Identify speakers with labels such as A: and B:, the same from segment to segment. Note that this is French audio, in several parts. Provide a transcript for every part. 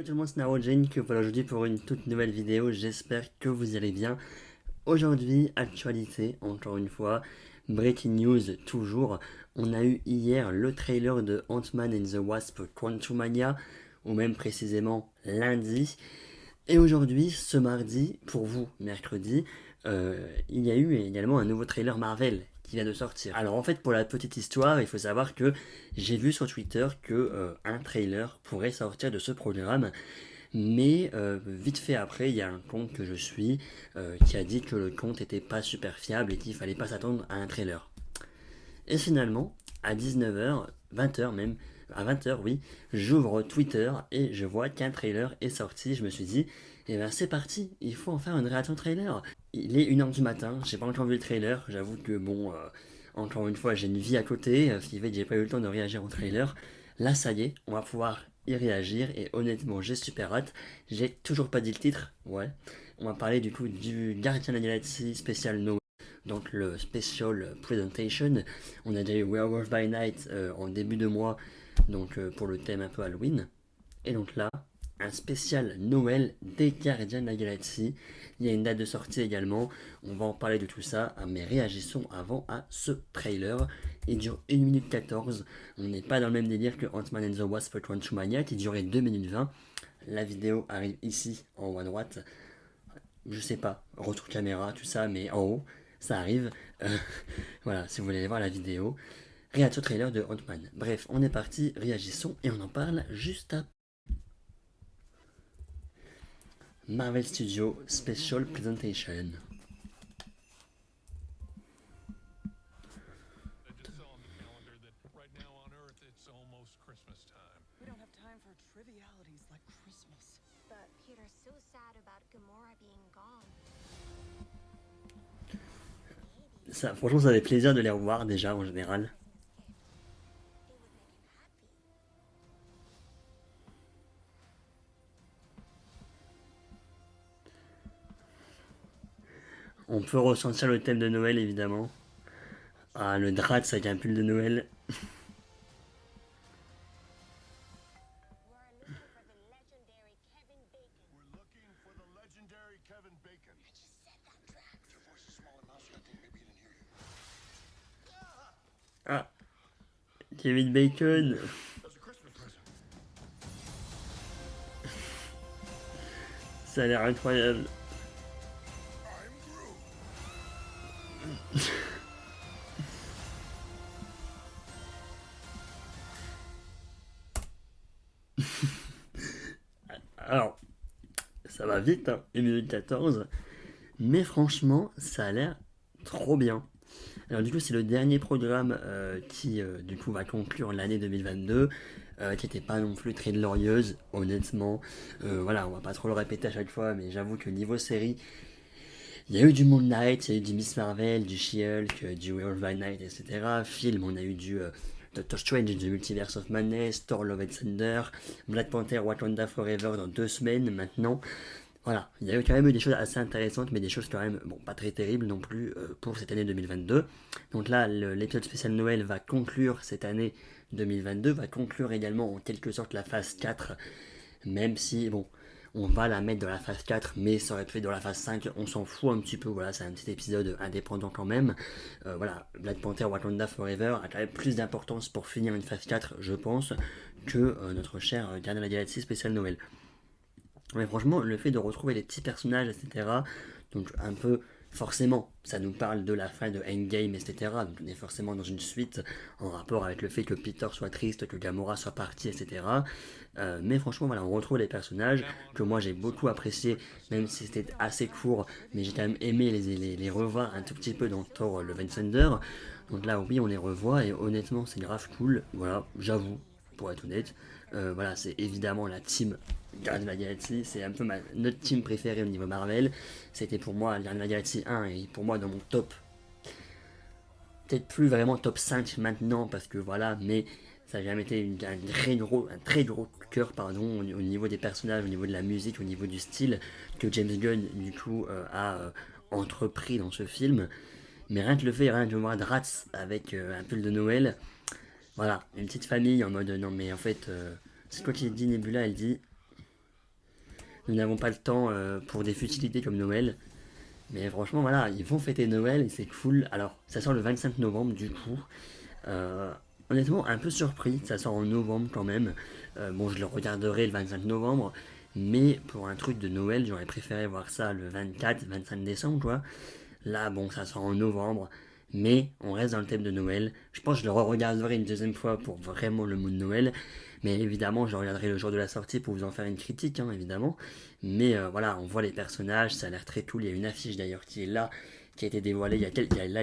A: Hello tout le monde, c'est Narojin que voilà aujourd'hui pour une toute nouvelle vidéo, j'espère que vous allez bien. Aujourd'hui, actualité, encore une fois, breaking news toujours, on a eu hier le trailer de Ant-Man and the Wasp Quantumania, ou même précisément lundi, et aujourd'hui, ce mardi, pour vous, mercredi, il y a eu également un nouveau trailer Marvel qui vient de sortir. Alors en fait, pour la petite histoire, il faut savoir que j'ai vu sur Twitter que un trailer pourrait sortir de ce programme, mais vite fait après, il y a un compte que je suis qui a dit que le compte était pas super fiable et qu'il fallait pas s'attendre à un trailer. Et finalement, à 19h, 20h même, à 20h oui, j'ouvre Twitter et je vois qu'un trailer est sorti. Je me suis dit, eh ben c'est parti, il faut en faire une réaction trailer. Il est 1h du matin, j'ai pas encore vu le trailer, j'avoue que bon, encore une fois j'ai une vie à côté, ce qui fait que j'ai pas eu le temps de réagir au trailer. Là ça y est, on va pouvoir y réagir et honnêtement j'ai super hâte. J'ai toujours pas dit le titre, ouais. On va parler du coup du Gardien de la Galaxie spécial Noël, donc le special presentation. On a déjà eu Werewolf by Night en début de mois, donc pour le thème un peu Halloween. Et donc là, un spécial Noël des Gardiens de la Galaxie. Il y a une date de sortie également. On va en parler de tout ça, mais réagissons avant à ce trailer. Il dure 1 minute 14. On n'est pas dans le même délire que Ant-Man and the Wasp Quantumania qui durait 2 minutes 20. La vidéo arrive ici en haut à droite. Je sais pas, retour caméra, tout ça, mais en haut, ça arrive. Euh, voilà, si vous voulez aller voir la vidéo. Réaction trailer de Ant-Man. Bref, on est parti, réagissons et on en parle juste après. Marvel Studios Special Presentation.
B: I just saw on the calendar that right now on Earth it's almost Christmas time.
C: We don't have time for trivialities like Christmas.
D: But Peter's so sad about Gamora being gone.
A: Ça, franchement, ça fait plaisir de les revoir déjà en général. On peut ressentir le thème de Noël évidemment. Ah, le Drax avec un pull de Noël.
B: We're looking for the legendary Kevin Bacon.
E: Your voice is small enough, so I think maybe he didn't hear you.
A: Ah, Kevin Bacon.
E: That's a Christmas present.
A: Ça a l'air incroyable.
E: I'm Groot.
A: Alors, ça va vite, hein, 1 minute 14. Mais franchement, ça a l'air trop bien. Alors du coup, c'est le dernier programme qui du coup va conclure l'année 2022, qui n'était pas non plus très glorieuse, honnêtement. Voilà, on va pas trop le répéter à chaque fois, mais j'avoue que niveau série, il y a eu du Moon Knight, il y a eu du Miss Marvel, du She-Hulk, du Werewolf by Night, etc. Film, on a eu du Doctor Strange, du Multiverse of Madness, Thor Love and Thunder, Black Panther Wakanda Forever dans 2 semaines maintenant. Voilà, il y a eu quand même eu des choses assez intéressantes, mais des choses quand même, bon, pas très terribles non plus pour cette année 2022. Donc là, l'épisode spécial Noël va conclure cette année 2022, va conclure également en quelque sorte la phase 4, même si, bon, on va la mettre dans la phase 4, mais ça aurait pu être dans la phase 5, on s'en fout un petit peu, voilà, c'est un petit épisode indépendant quand même. Voilà, Black Panther Wakanda Forever a quand même plus d'importance pour finir une phase 4, je pense, que notre cher Gardien de la Galaxie spécial Noël. Mais franchement, le fait de retrouver les petits personnages, etc., donc un peu, forcément, ça nous parle de la fin de Endgame, etc., donc on est forcément dans une suite en rapport avec le fait que Peter soit triste, que Gamora soit partie, etc. Mais franchement, voilà, on retrouve les personnages que moi j'ai beaucoup appréciés, même si c'était assez court, mais j'ai quand même aimé les revoir un tout petit peu dans Thor Love and Thunder. Donc là, oui, on les revoit, et honnêtement, c'est grave cool, voilà, j'avoue, pour être honnête. Voilà, c'est évidemment la team Guardians of the Galaxy, c'est un peu notre team préférée au niveau Marvel. C'était pour moi Guardians of the Galaxy 1 et pour moi dans mon top. Peut-être plus vraiment top 5 maintenant parce que voilà, mais ça a jamais été un très gros cœur pardon, au niveau des personnages, au niveau de la musique, au niveau du style que James Gunn du coup a entrepris dans ce film. Mais rien que le fait, rien que de voir Drax avec un pull de Noël, voilà, une petite famille en mode non mais en fait, c'est quoi qui dit Nebula, elle dit nous n'avons pas le temps pour des futilités comme Noël. Mais franchement, voilà, ils vont fêter Noël et c'est cool. Alors, ça sort le 25 novembre du coup. Euh, Honnêtement, un peu surpris, ça sort en novembre quand même. Bon, je le regarderai le 25 novembre. Mais pour un truc de Noël, j'aurais préféré voir ça le 24, 25 décembre, quoi. Là, bon, ça sort en novembre. Mais on reste dans le thème de Noël. Je pense que je le re-regarderai une deuxième fois pour vraiment le mood de Noël. Mais évidemment, je le regarderai le jour de la sortie pour vous en faire une critique, hein, évidemment. Mais voilà, on voit les personnages, ça a l'air très cool. Il y a une affiche d'ailleurs qui est là, qui a été dévoilée il y a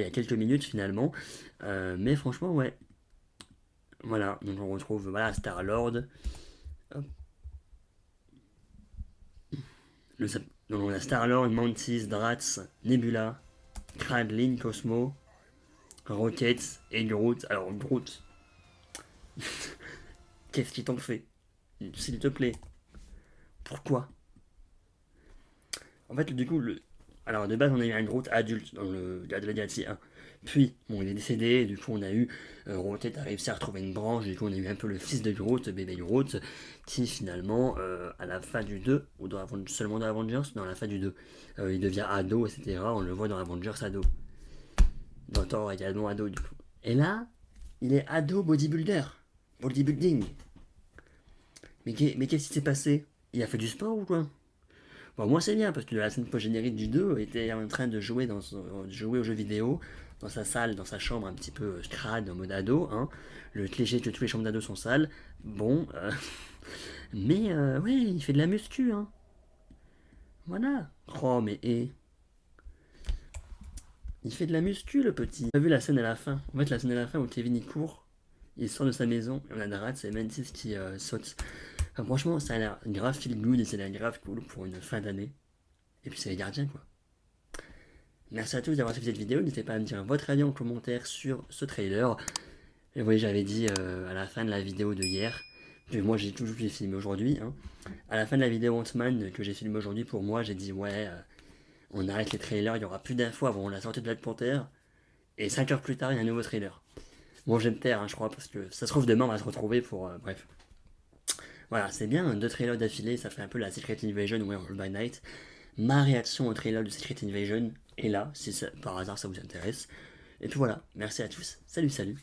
A: quelques minutes finalement. Mais franchement, ouais. Voilà, donc on retrouve voilà, Star-Lord. Hop. Donc on a Star-Lord, Mantis, Drax, Nebula, Kraglin, Cosmo, Rocket et Groot. Alors Groot, qu'est-ce qu'ils t'ont fait? S'il te plaît. Pourquoi? En fait, du coup, alors de base, on a eu un Groot adulte dans le Guardians of the Galaxy 1. Puis, bon, il est décédé, et du coup, on a eu Rocket a réussi à retrouver une branche, du coup, on a eu un peu le fils de Groot, bébé Groot, qui finalement, à la fin du 2, ou seulement dans Avengers, dans la fin du 2, il devient ado, etc. On le voit dans Avengers ado. Dans Thor également ado, du coup. Et là, il est ado bodybuilding. Mais qu'est-ce qui s'est passé? Il a fait du sport ou quoi? Bon, moi c'est bien parce que la scène post-générique du 2 était en train de jouer, jouer aux jeux vidéo dans sa salle, dans sa chambre un petit peu crade en mode ado. Hein. Le cliché que toutes les chambres d'ado sont sales. Bon, mais ouais, il fait de la muscu. Hein. Voilà. Oh, mais il fait de la muscu le petit. On a vu la scène à la fin. En fait, la scène à la fin où Kevin il court, il sort de sa maison et on a Drax et Mantis qui saute. Enfin, franchement, ça a l'air grave feel good et ça a l'air grave cool pour une fin d'année. Et puis c'est les gardiens quoi. Merci à tous d'avoir suivi cette vidéo. N'hésitez pas à me dire votre avis en commentaire sur ce trailer. Et vous voyez, j'avais dit à la fin de la vidéo de hier, que moi j'ai toujours filmé aujourd'hui. Hein. À la fin de la vidéo Ant-Man que j'ai filmé aujourd'hui pour moi, j'ai dit ouais, on arrête les trailers, il n'y aura plus d'infos avant la sortie de Black Panther. Et 5 heures plus tard, il y a un nouveau trailer. Bon, je vais me taire, hein, je crois, parce que ça se trouve demain, on va se retrouver pour. Bref. Voilà, c'est bien, 2 trailers d'affilée, ça fait un peu la Secret Invasion ou Werewolf by Night. Ma réaction au trailer de Secret Invasion est là, si par hasard ça vous intéresse. Et puis voilà, merci à tous, salut salut.